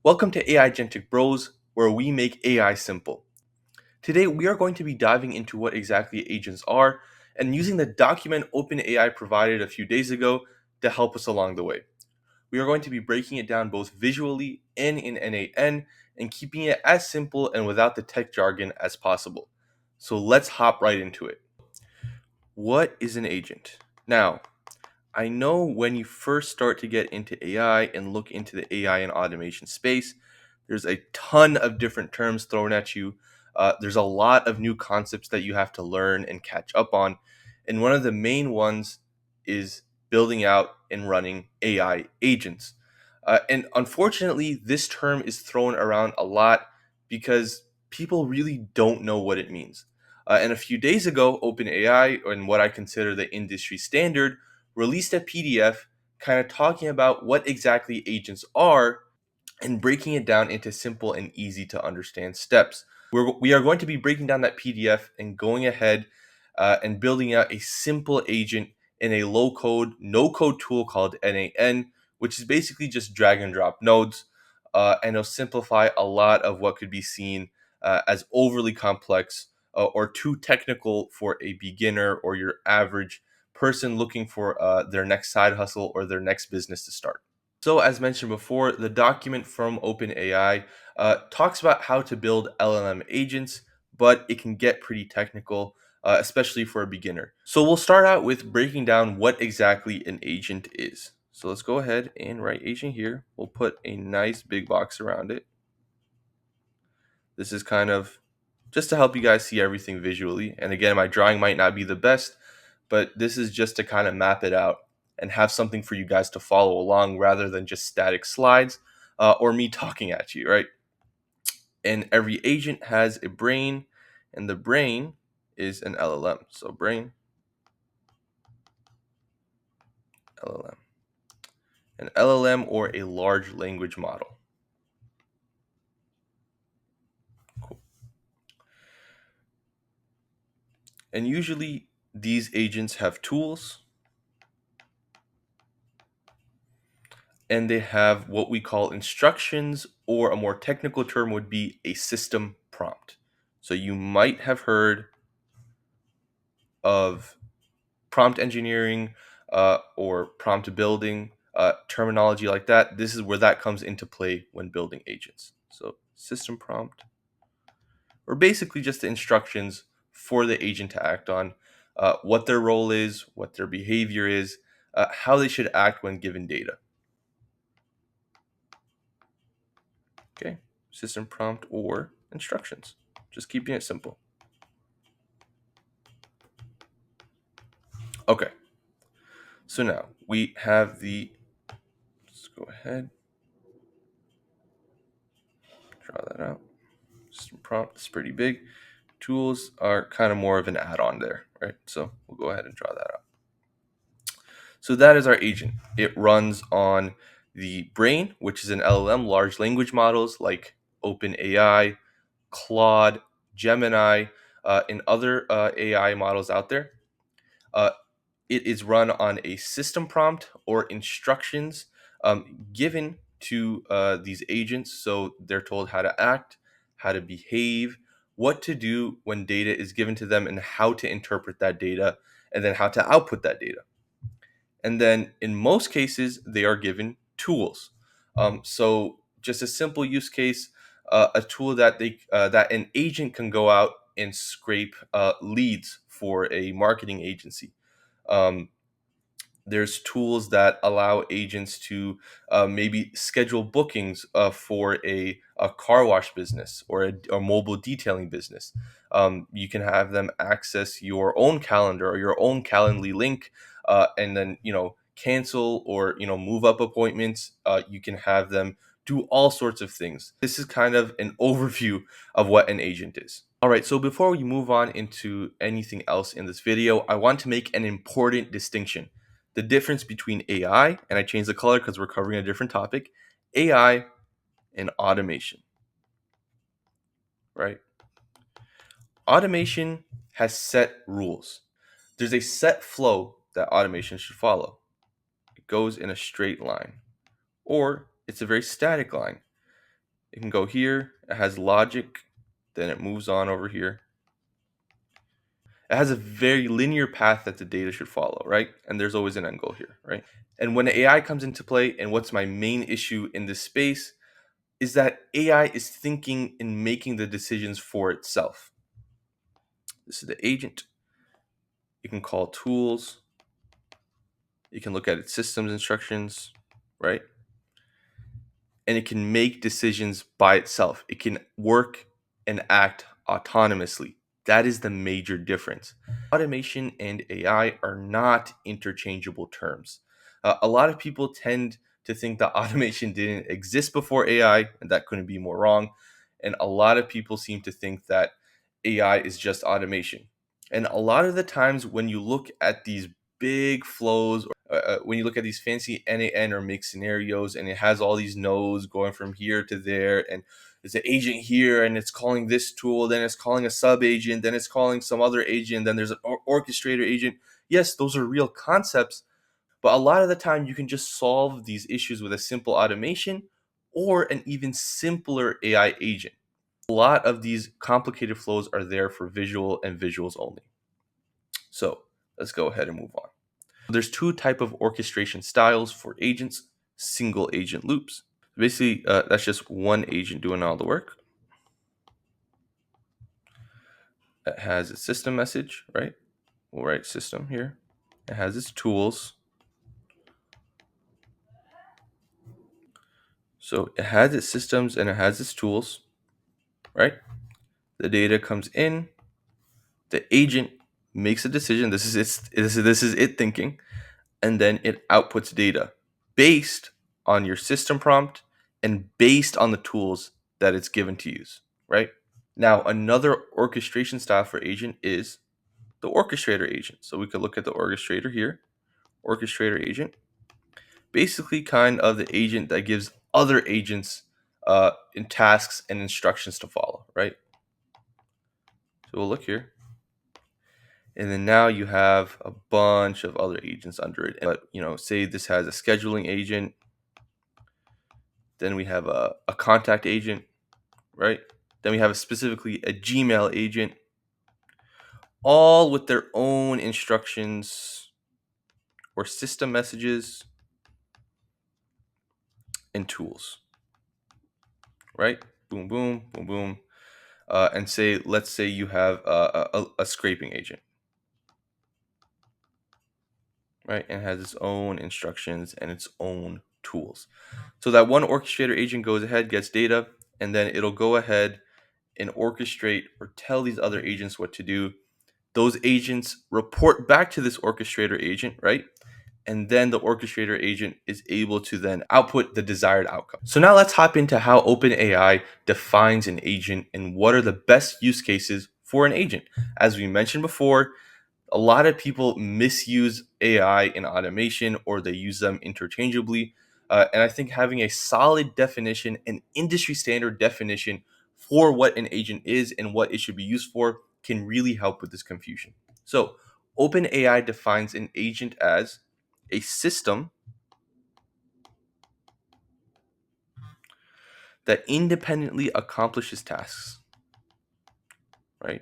Welcome to AI Agentic Bros, where we make AI simple. Today, we are going to be diving into what exactly agents are and using the document OpenAI provided a few days ago to help us along the way. We are going to be breaking it down both visually and in NAN and keeping it as simple and without the tech jargon as possible. So let's hop right into it. What is an agent? Now, I know when you first start to get into AI and look into the AI and automation space, there's a ton of different terms thrown at you. There's a lot of new concepts that you have to learn and catch up on. And one of the main ones is building out and running AI agents. And unfortunately, this term is thrown around a lot because people really don't know what it means. And a few days ago, OpenAI, and what I consider the industry standard, released a PDF kind of talking about what exactly agents are and breaking it down into simple and easy to understand steps. We are going to be breaking down that PDF and going ahead and building out a simple agent in a low code, no code tool called NAN, which is basically just drag and drop nodes. And it'll simplify a lot of what could be seen as overly complex or too technical for a beginner or your average person looking for their next side hustle or their next business to start. So, as mentioned before, the document from OpenAI talks about how to build LLM agents, but it can get pretty technical, especially for a beginner. So, we'll start out with breaking down what exactly an agent is. So, let's go ahead and write agent here. We'll put a nice big box around it. This is kind of just to help you guys see everything visually. And again, my drawing might not be the best, but this is just to kind of map it out and have something for you guys to follow along rather than just static slides or me talking at you, right? And every agent has a brain, and the brain is an LLM. So brain, LLM. An LLM or a large language model. Cool. And usually these agents have tools and they have what we call instructions, or a more technical term would be a system prompt. So you might have heard of prompt engineering or prompt building, terminology like that. This is where that comes into play when building agents. So system prompt, or basically just the instructions for the agent to act on, what their role is, what their behavior is, how they should act when given data. Okay, system prompt or instructions. Just keeping it simple. Okay, so now we have let's go ahead, draw that out. System prompt is pretty big. Tools are kind of more of an add-on there, right? So we'll go ahead and draw that out. So that is our agent. It runs on the brain, which is an LLM, large language models like OpenAI, Claude, Gemini, and other AI models out there. Uh, it is run on a system prompt or instructions given to these agents. So they're told how to act, how to behave, what to do when data is given to them, and how to interpret that data, and then how to output that data. And then in most cases, they are given tools. So just a simple use case, a tool that that an agent can go out and scrape leads for a marketing agency. Um, there's tools that allow agents to maybe schedule bookings for a car wash business or a mobile detailing business. You can have them access your own calendar or your own Calendly link, and then cancel or move up appointments. You can have them do all sorts of things. This is kind of an overview of what an agent is. All right, so before we move on into anything else in this video, I want to make an important distinction. The difference between AI, and I changed the color because we're covering a different topic, AI and automation, right? Automation has set rules. There's a set flow that automation should follow. It goes in a straight line, or it's a very static line. It can go here. It has logic. Then it moves on over here. It has a very linear path that the data should follow, right? And there's always an end goal here, right? And when AI comes into play, and what's my main issue in this space is that AI is thinking and making the decisions for itself. This is the agent. You can call tools. You can look at its systems instructions, right? And it can make decisions by itself. It can work and act autonomously. That is the major difference. Automation and AI are not interchangeable terms. A lot of people tend to think that automation didn't exist before AI, and that couldn't be more wrong. And a lot of people seem to think that AI is just automation. And a lot of the times when you look at these big flows, when you look at these fancy NAN or mixed scenarios, and it has all these nodes going from here to there, and there's an agent here, and it's calling this tool, then it's calling a sub agent, then it's calling some other agent, then there's an orchestrator agent. Yes, those are real concepts, but a lot of the time you can just solve these issues with a simple automation or an even simpler AI agent. A lot of these complicated flows are there for visual and visuals only. So let's go ahead and move on. There's two type of orchestration styles for agents: single agent loops. Basically, that's just one agent doing all the work. It has its system message, right? We'll write system here. It has its tools. So it has its systems and it has its tools, right? The data comes in. The agent makes a decision. This is it thinking, and then it outputs data based on your system prompt and based on the tools that it's given to use, right? Now, another orchestration style for agent is the orchestrator agent. So we could look at the orchestrator here, orchestrator agent, basically kind of the agent that gives other agents in tasks and instructions to follow, right? So we'll look here. And then now you have a bunch of other agents under it. But, say this has a scheduling agent. Then we have a contact agent, right? Then we have specifically a Gmail agent, all with their own instructions or system messages and tools, right? Boom, boom, boom, boom. And let's say you have a scraping agent, right? And it has its own instructions and its own tools. So that one orchestrator agent goes ahead, gets data, and then it'll go ahead and orchestrate or tell these other agents what to do. Those agents report back to this orchestrator agent, right? And then the orchestrator agent is able to then output the desired outcome. So now let's hop into how OpenAI defines an agent and what are the best use cases for an agent. As we mentioned before, a lot of people misuse AI in automation or they use them interchangeably. And I think having a solid definition, an industry standard definition for what an agent is and what it should be used for can really help with this confusion. So, OpenAI defines an agent as a system that independently accomplishes tasks, right?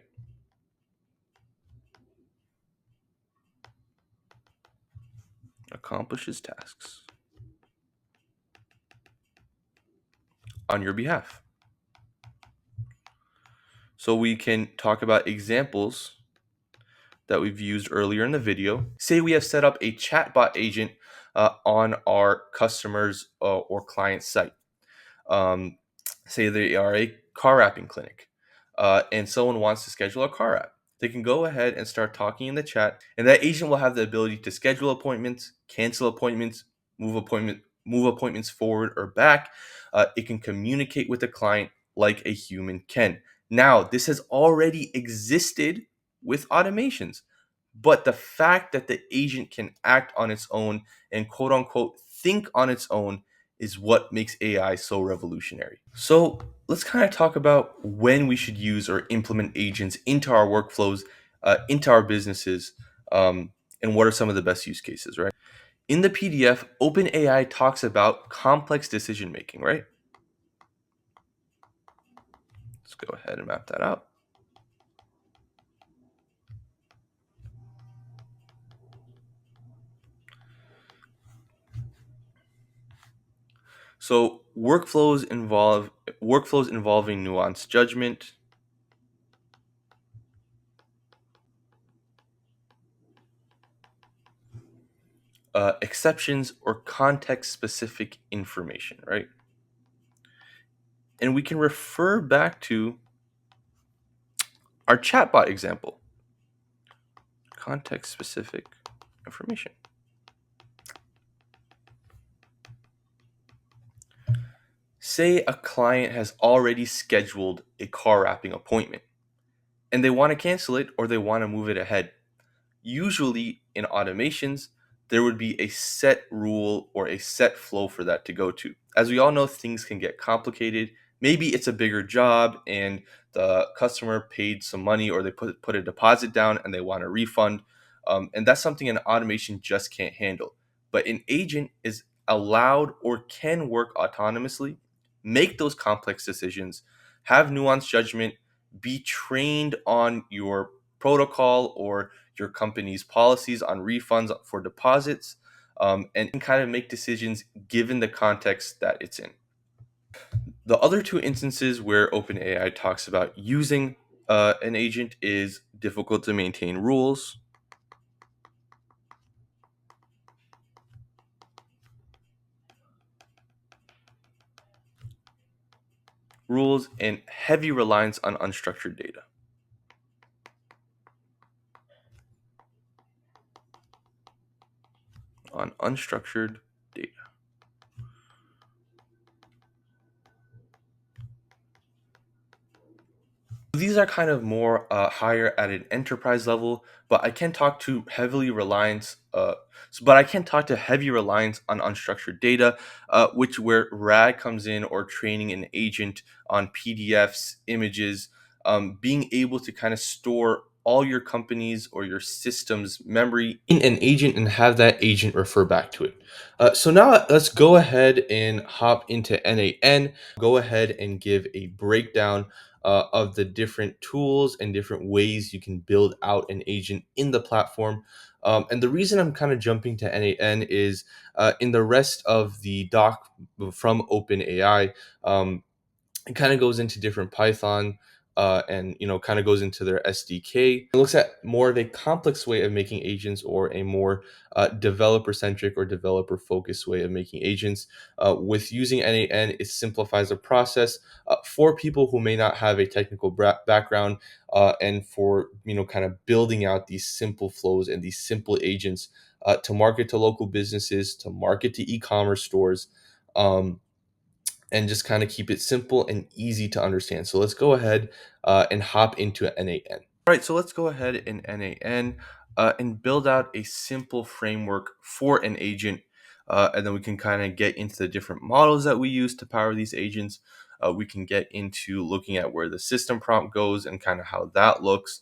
Accomplishes tasks on your behalf. So we can talk about examples that we've used earlier in the video. Say we have set up a chatbot agent on our customers or client site. Um, Say they are a car wrapping clinic and someone wants to schedule a car wrap. They can go ahead and start talking in the chat, and that agent will have the ability to schedule appointments, cancel appointments, move appointments forward or back. It can communicate with the client like a human can. Now, this has already existed with automations, but the fact that the agent can act on its own and quote unquote think on its own is what makes AI so revolutionary. So let's kind of talk about when we should use or implement agents into our workflows, into our businesses, and what are some of the best use cases, right? In the PDF, OpenAI talks about complex decision making, right? Let's go ahead and map that out. So workflows involving nuanced judgment, exceptions, or context-specific information, right? And we can refer back to our chatbot example, context-specific information. Say a client has already scheduled a car wrapping appointment and they want to cancel it or they want to move it ahead. Usually in automations, there would be a set rule or a set flow for that to go to. As we all know, things can get complicated. Maybe it's a bigger job and the customer paid some money or they put a deposit down and they want a refund. And that's something an automation just can't handle. But an agent is allowed or can work autonomously, make those complex decisions, have nuanced judgment, be trained on your protocol or your company's policies on refunds for deposits, and kind of make decisions given the context that it's in. The other two instances where OpenAI talks about using an agent is difficult to maintain rules, and heavy reliance on unstructured data. On unstructured data. These are kind of more higher at an enterprise level, but I can talk to heavily reliance. But I can talk to heavy reliance on unstructured data, which where RAG comes in, or training an agent on PDFs, images, being able to kind of store all your company's or your system's memory in an agent and have that agent refer back to it. So now let's go ahead and hop into NAN. Go ahead and give a breakdown of the different tools and different ways you can build out an agent in the platform. And the reason I'm kind of jumping to NAN is in the rest of the doc from OpenAI, it kind of goes into different Python and kind of goes into their SDK. It looks at more of a complex way of making agents or a more developer centric or developer focused way of making agents. With using NAN, it simplifies the process for people who may not have a technical background, and for kind of building out these simple flows and these simple agents to market to local businesses, to market to e-commerce stores. And just kind of keep it simple and easy to understand. So let's go ahead and hop into NAN. All right, so let's go ahead in NAN and build out a simple framework for an agent. And then we can kind of get into the different models that we use to power these agents. We can get into looking at where the system prompt goes and kind of how that looks.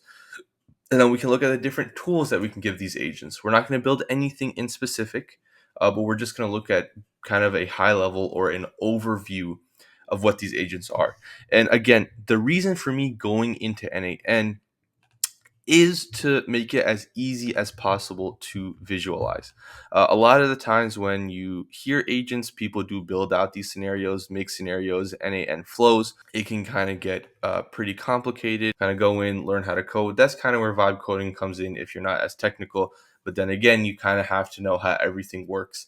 And then we can look at the different tools that we can give these agents. We're not going to build anything in specific, but we're just going to look at kind of a high level or an overview of what these agents are. And again, the reason for me going into NAN is to make it as easy as possible to visualize. A lot of the times when you hear agents, people do build out these scenarios, make scenarios, NAN flows. It can kind of get pretty complicated, kind of go in, learn how to code. That's kind of where vibe coding comes in if you're not as technical. But then again, you kind of have to know how everything works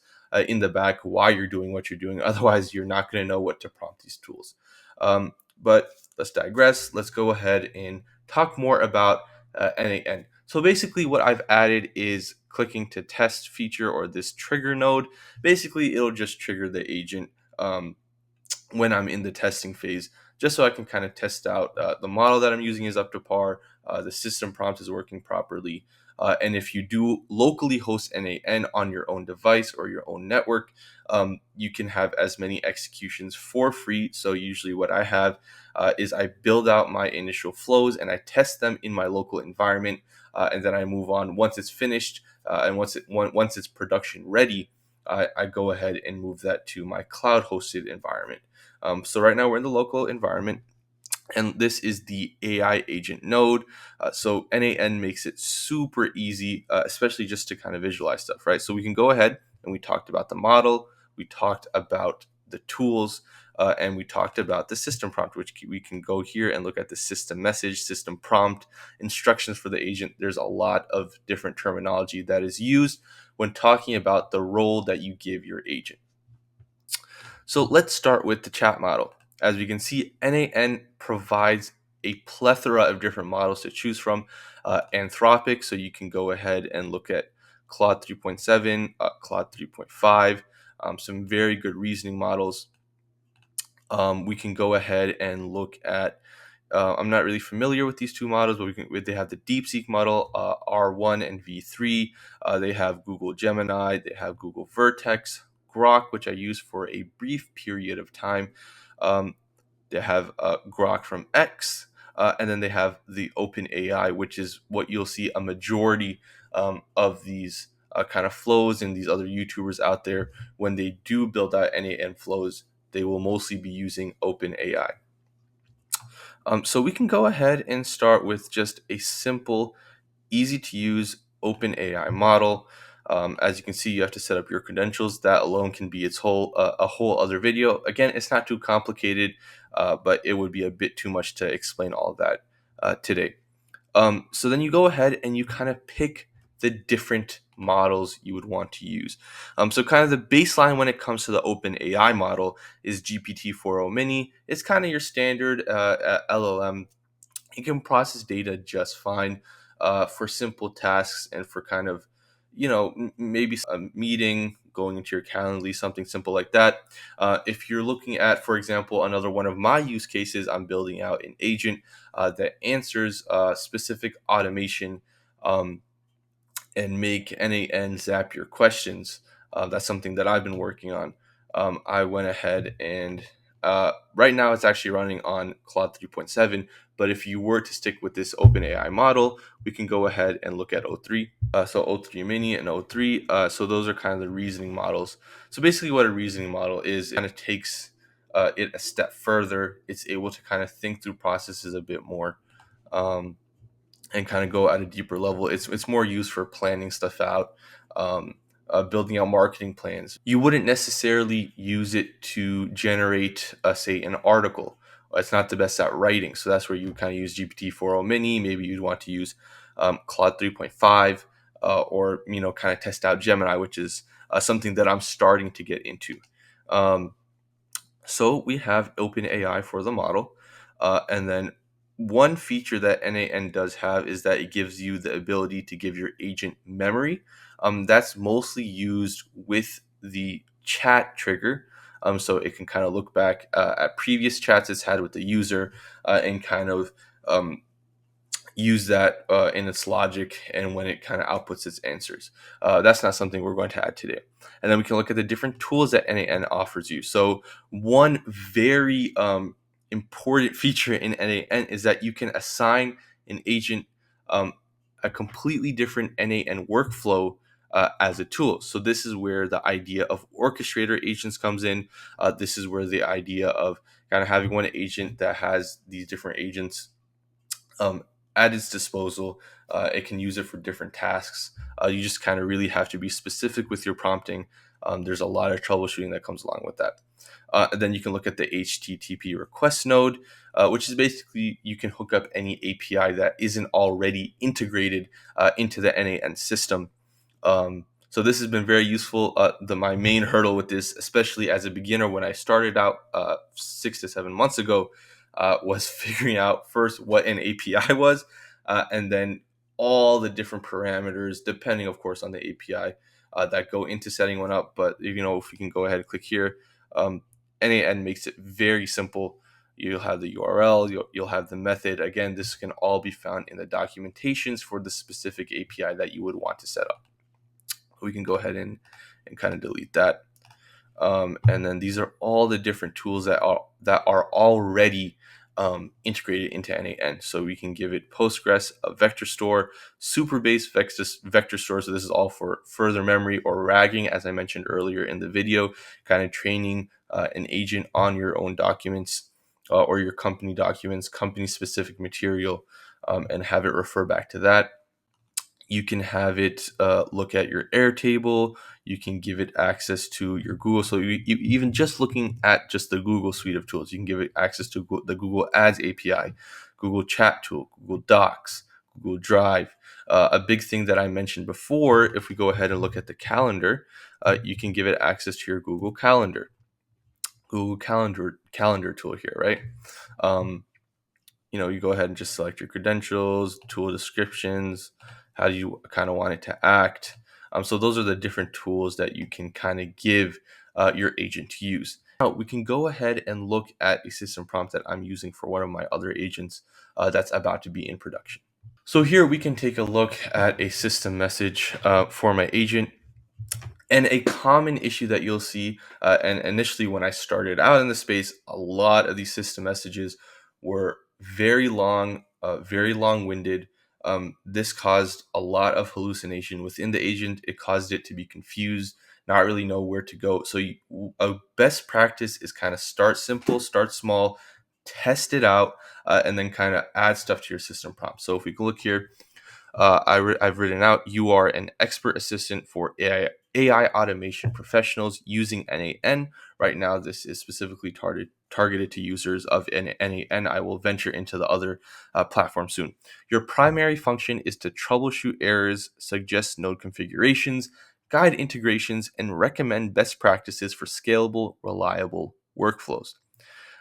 in the back, why you're doing what you're doing. Otherwise, you're not going to know what to prompt these tools. But let's digress. Let's go ahead and talk more about NAN. So basically what I've added is clicking to test feature or this trigger node. Basically, it'll just trigger the agent when I'm in the testing phase, just so I can kind of test out the model that I'm using is up to par, the system prompt is working properly. And if you do locally host NAN on your own device or your own network, you can have as many executions for free. So usually what I have is I build out my initial flows and I test them in my local environment, and then I move on once it's finished, and once it's production ready. I go ahead and move that to my cloud hosted environment. So right now we're in the local environment. And this is the AI agent node. So NAN makes it super easy, especially just to kind of visualize stuff, right? So we can go ahead and we talked about the model, we talked about the tools, and we talked about the system prompt, which we can go here and look at the system message, system prompt, instructions for the agent. There's a lot of different terminology that is used when talking about the role that you give your agent. So let's start with the chat model. As we can see, NAN provides a plethora of different models to choose from. Anthropic, so you can go ahead and look at Claude 3.7, Claude 3.5, some very good reasoning models. We can go ahead and look at I'm not really familiar with these two models, but they have the DeepSeek model, R1 and V3. They have Google Gemini, they have Google Vertex, Grok, which I used for a brief period of time. Um, they have Grok from X, and then they have the OpenAI, which is what you'll see a majority of these kind of flows and these other YouTubers out there. When they do build out NAN flows, they will mostly be using OpenAI. So we can go ahead and start with just a simple, easy to use OpenAI model. As you can see, you have to set up your credentials. That alone can be a whole other video. Again, it's not too complicated, but it would be a bit too much to explain all of that today. So then you go ahead and you kind of pick the different models you would want to use. So kind of the baseline when it comes to the OpenAI model is GPT-4o mini. It's kind of your standard LLM. It can process data just fine for simple tasks and for kind of, maybe a meeting, going into your Calendly, something simple like that. If you're looking at, for example, another one of my use cases, I'm building out an agent that answers specific automation and make NAN zap your questions. That's something that I've been working on. I went ahead and right now it's actually running on Claude 3.7. But if you were to stick with this OpenAI model, we can go ahead and look at O3. So O3 mini and O3. So those are kind of the reasoning models. So basically, what a reasoning model is, it kind of takes it a step further. It's able to kind of think through processes a bit more. And kind of go at a deeper level. It's more used for planning stuff out, building out marketing plans. You wouldn't necessarily use it to generate, say, an article. It's not the best at writing, so that's where you kind of use GPT-4o mini. Maybe you'd want to use Claude 3.5, or kind of test out Gemini, which is something that I'm starting to get into. So we have OpenAI for the model, and then one feature that NAN does have is that it gives you the ability to give your agent memory. That's mostly used with the chat trigger. So it can kind of look back at previous chats it's had with the user, and kind of use that in its logic and when it kind of outputs its answers. That's not something we're going to add today. And then we can look at the different tools that NAN offers you. So one very important feature in NAN is that you can assign an agent a completely different NAN workflow as a tool. So this is where the idea of orchestrator agents comes in. This is where the idea of kind of having one agent that has these different agents um, at its disposal. It can use it for different tasks. You just kind of really have to be specific with your prompting. There's a lot of troubleshooting that comes along with that. And then you can look at the HTTP request node, which is basically you can hook up any API that isn't already integrated into the NAN system. So this has been very useful. My main hurdle with this, especially as a beginner when I started out 6 to 7 months ago, was figuring out first what an API was, and then all the different parameters, depending, of course, on the API that go into setting one up. But if we can go ahead and click here, NAN makes it very simple. You'll have the URL, you'll have the method. Again, this can all be found in the documentations for the specific API that you would want to set up. We can go ahead and kind of delete that. And then these are all the different tools that are already integrated into NAN. So we can give it Postgres, a vector store, Superbase vector store. So this is all for further memory or ragging, as I mentioned earlier in the video, kind of training an agent on your own documents. or your company documents, company specific material, and have it refer back to that. You can have it look at your Airtable. You can give it access to your Google. So even just looking at just the Google suite of tools, you can give it access to the Google Ads API, Google Chat tool, Google Docs, Google Drive. A big thing that I mentioned before, if we go ahead and look at the calendar, you can give it access to your Google calendar tool here, right? Um, you go ahead and just select your credentials, tool descriptions, how do you kind of want it to act. So those are the different tools that you can kind of give your agent to use. Now we can go ahead and look at a system prompt that I'm using for one of my other agents that's about to be in production. So here we can take a look at a system message for my agent. And a common issue that you'll see, and initially when I started out in the space, a lot of these system messages were very long-winded. This caused a lot of hallucination within the agent. It caused it to be confused, not really know where to go. So a best practice is kind of start simple, start small, test it out, and then kind of add stuff to your system prompt. So if we can look here, I've written out, you are an expert assistant for AI automation professionals using NAN. Right now, this is specifically targeted to users of NAN. I will venture into the other platform soon. Your primary function is to troubleshoot errors, suggest node configurations, guide integrations, and recommend best practices for scalable, reliable workflows.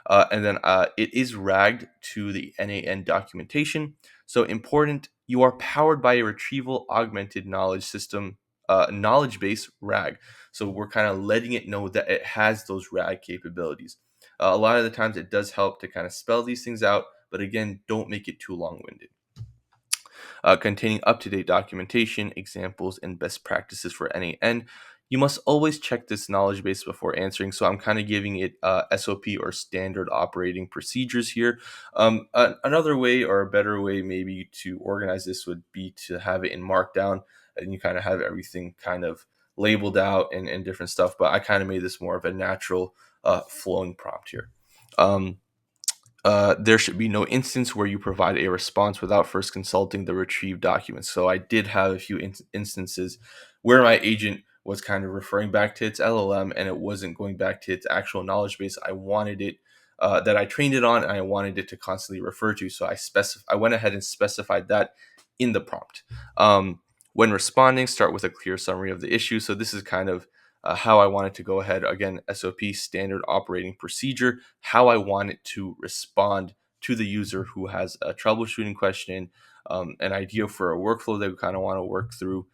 And then it is ragged to the NAN documentation. So important, you are powered by a retrieval augmented knowledge system, knowledge base RAG. So we're kind of letting it know that it has those RAG capabilities. A lot of the times it does help to kind of spell these things out, but again, don't make it too long-winded. Containing up-to-date documentation, examples, and best practices for NAN. You must always check this knowledge base before answering. So I'm kind of giving it SOP or standard operating procedures here. Another way or a better way maybe to organize this would be to have it in Markdown, and you kind of have everything kind of labeled out and different stuff. But I kind of made this more of a natural flowing prompt here. There should be no instance where you provide a response without first consulting the retrieved documents. So I did have a few instances where my agent was kind of referring back to its LLM and it wasn't going back to its actual knowledge base. I wanted it that I trained it on, and I wanted it to constantly refer to. So I went ahead and specified that in the prompt. When responding, start with a clear summary of the issue. So this is kind of how I wanted to go ahead. Again, SOP, standard operating procedure, how I want it to respond to the user who has a troubleshooting question, an idea for a workflow they kind of want to work through,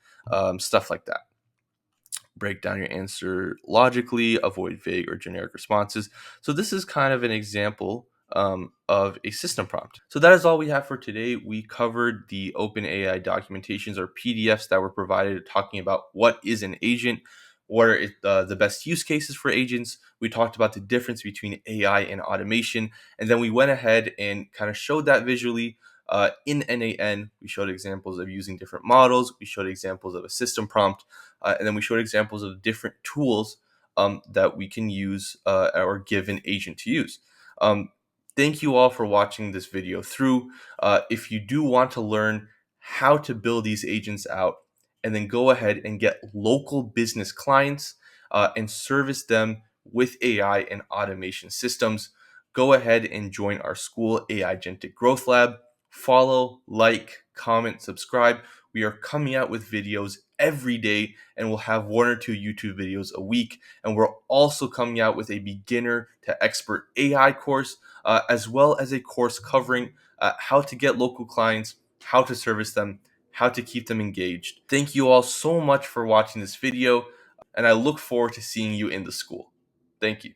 stuff like that. Break down your answer logically, avoid vague or generic responses. So this is kind of an example of a system prompt. So that is all we have for today. We covered the OpenAI documentations or PDFs that were provided talking about what is an agent, what are the best use cases for agents. We talked about the difference between AI and automation, and then we went ahead and kind of showed that visually. In NAN, we showed examples of using different models. We showed examples of a system prompt, and then we showed examples of different tools that we can use or give an agent to use. Um, Thank you all for watching this video through. If you do want to learn how to build these agents out and then go ahead and get local business clients and service them with AI and automation systems, go ahead and join our school AI Agentic Growth Lab. Follow, like, comment, subscribe. We are coming out with videos every day, and we'll have one or two YouTube videos a week. And we're also coming out with a beginner to expert AI course, as well as a course covering how to get local clients, how to service them, how to keep them engaged. Thank you all so much for watching this video, and I look forward to seeing you in the school. Thank you.